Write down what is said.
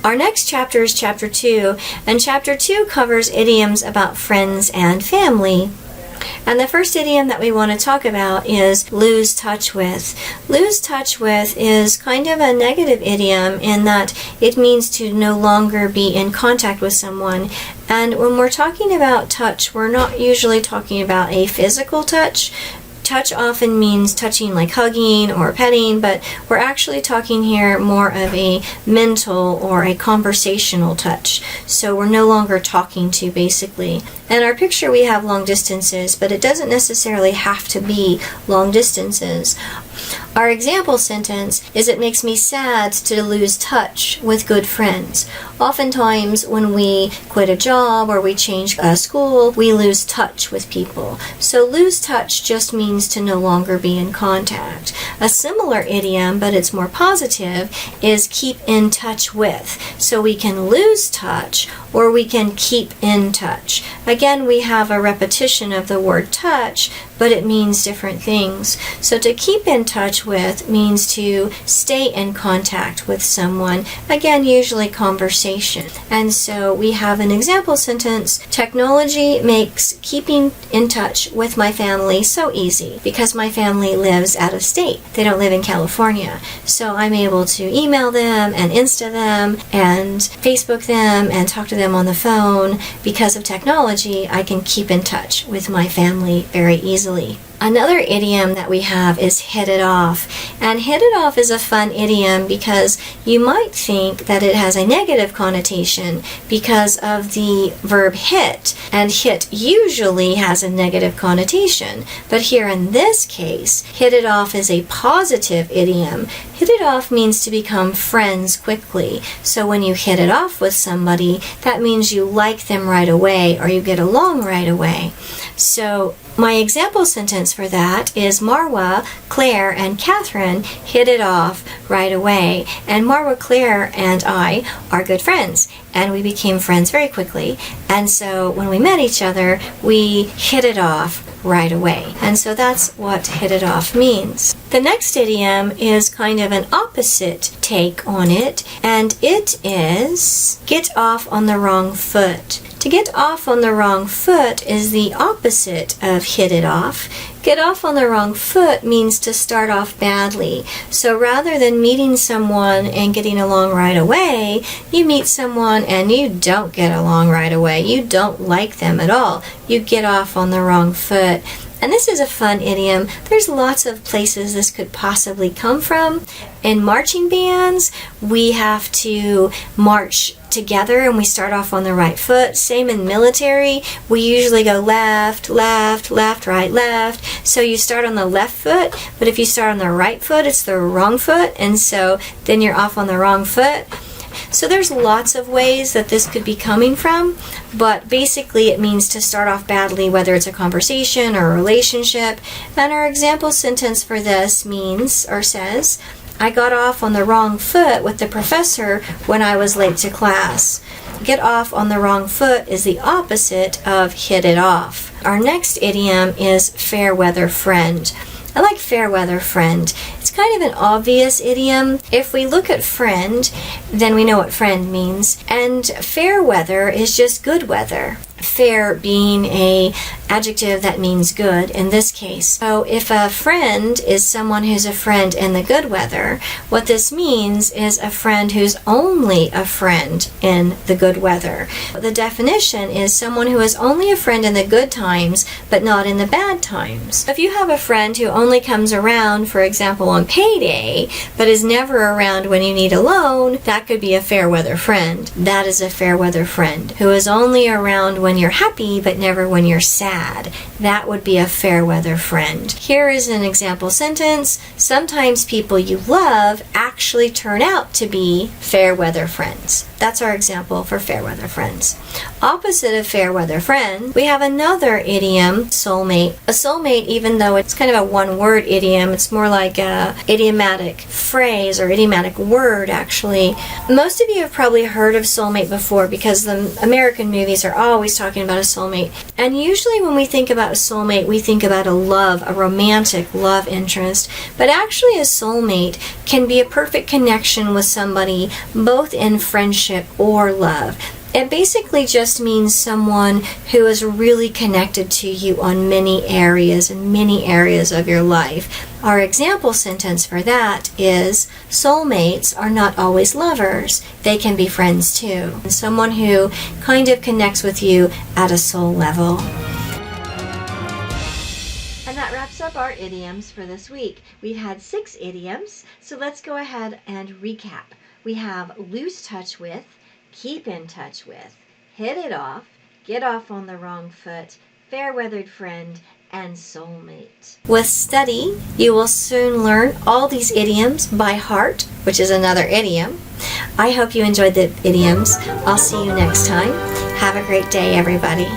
Our next chapter is chapter 2, and chapter 2 covers idioms about friends and family. And the first idiom that we want to talk about is lose touch with. Lose touch with is kind of a negative idiom in that it means to no longer be in contact with someone. And when we're talking about touch, we're not usually talking about a physical touch. Touch often means touching like hugging or petting, but we're actually talking here more of a mental or a conversational touch. So we're no longer talking to, basically. In our picture we have long distances, but it doesn't necessarily have to be long distances. Our example sentence is, it makes me sad to lose touch with good friends. Oftentimes when we quit a job or we change a school, we lose touch with people. So lose touch just means to no longer be in contact. A similar idiom, but it's more positive, is keep in touch with. So we can lose touch or we can keep in touch. Again, we have a repetition of the word touch, but it means different things. So to keep in touch with means to stay in contact with someone. Again, usually conversation. And so we have an example sentence, technology makes keeping in touch with my family so easy because my family lives out of state. They don't live in California. So I'm able to email them and Insta them and Facebook them and talk to them on the phone. Because of technology, I can keep in touch with my family very easily. Another idiom that we have is hit it off. And hit it off is a fun idiom because you might think that it has a negative connotation because of the verb hit. And hit usually has a negative connotation. But here in this case, hit it off is a positive idiom. Hit it off means to become friends quickly. So when you hit it off with somebody, that means you like them right away or you get along right away. So my example sentence for that is Marwa, Claire, and Catherine hit it off right away. And Marwa, Claire, and I are good friends. And we became friends very quickly. And so when we met each other, we hit it off right away. And so that's what hit it off means. The next idiom is kind of an opposite take on it, and it is get off on the wrong foot. To get off on the wrong foot is the opposite of hit it off. Get off on the wrong foot means to start off badly. So rather than meeting someone and getting along right away, you meet someone and you don't get along right away. You don't like them at all. You get off on the wrong foot. And this is a fun idiom. There's lots of places this could possibly come from. In marching bands, we have to march together and we start off on the right foot. Same in military, we usually go left, left, left, right, left. So you start on the left foot, but if you start on the right foot, it's the wrong foot, and so then you're off on the wrong foot. So there's lots of ways that this could be coming from, but basically it means to start off badly, whether it's a conversation or a relationship. And our example sentence for this means, or says, I got off on the wrong foot with the professor when I was late to class. Get off on the wrong foot is the opposite of hit it off. Our next idiom is fair weather friend. I like fair weather friend. It's kind of an obvious idiom. If we look at friend, then we know what friend means. And fair weather is just good weather. Fair being a adjective that means good in this case. So if a friend is someone who's a friend in the good weather, what this means is a friend who's only a friend in the good weather. The definition is someone who is only a friend in the good times but not in the bad times. If you have a friend who only comes around, for example, on payday but is never around when you need a loan, that could be a fair weather friend. That is a fair weather friend who is only around when you're happy but never when you're sad. That would be a fair weather friend. Here is an example sentence. Sometimes people you love actually turn out to be fair weather friends. That's our example for fair weather friends. Opposite of fair weather friend, we have another idiom, soulmate. A soulmate, even though it's kind of a one-word idiom, it's more like a idiomatic phrase or idiomatic word, actually. Most of you have probably heard of soulmate before because the American movies are always talking about a soulmate. And usually when we think about a soulmate, we think about a romantic love interest. But actually a soulmate can be a perfect connection with somebody both in friendship or love. It basically just means someone who is really connected to you on many areas of your life. Our example sentence for that is, soulmates are not always lovers. They can be friends too. And someone who kind of connects with you at a soul level. And that wraps up our idioms for this week. We've had 6 idioms, so let's go ahead and recap. We have lose touch with, keep in touch with, hit it off, get off on the wrong foot, fair-weathered friend, and soulmate. With study, you will soon learn all these idioms by heart, which is another idiom. I hope you enjoyed the idioms. I'll see you next time. Have a great day, everybody.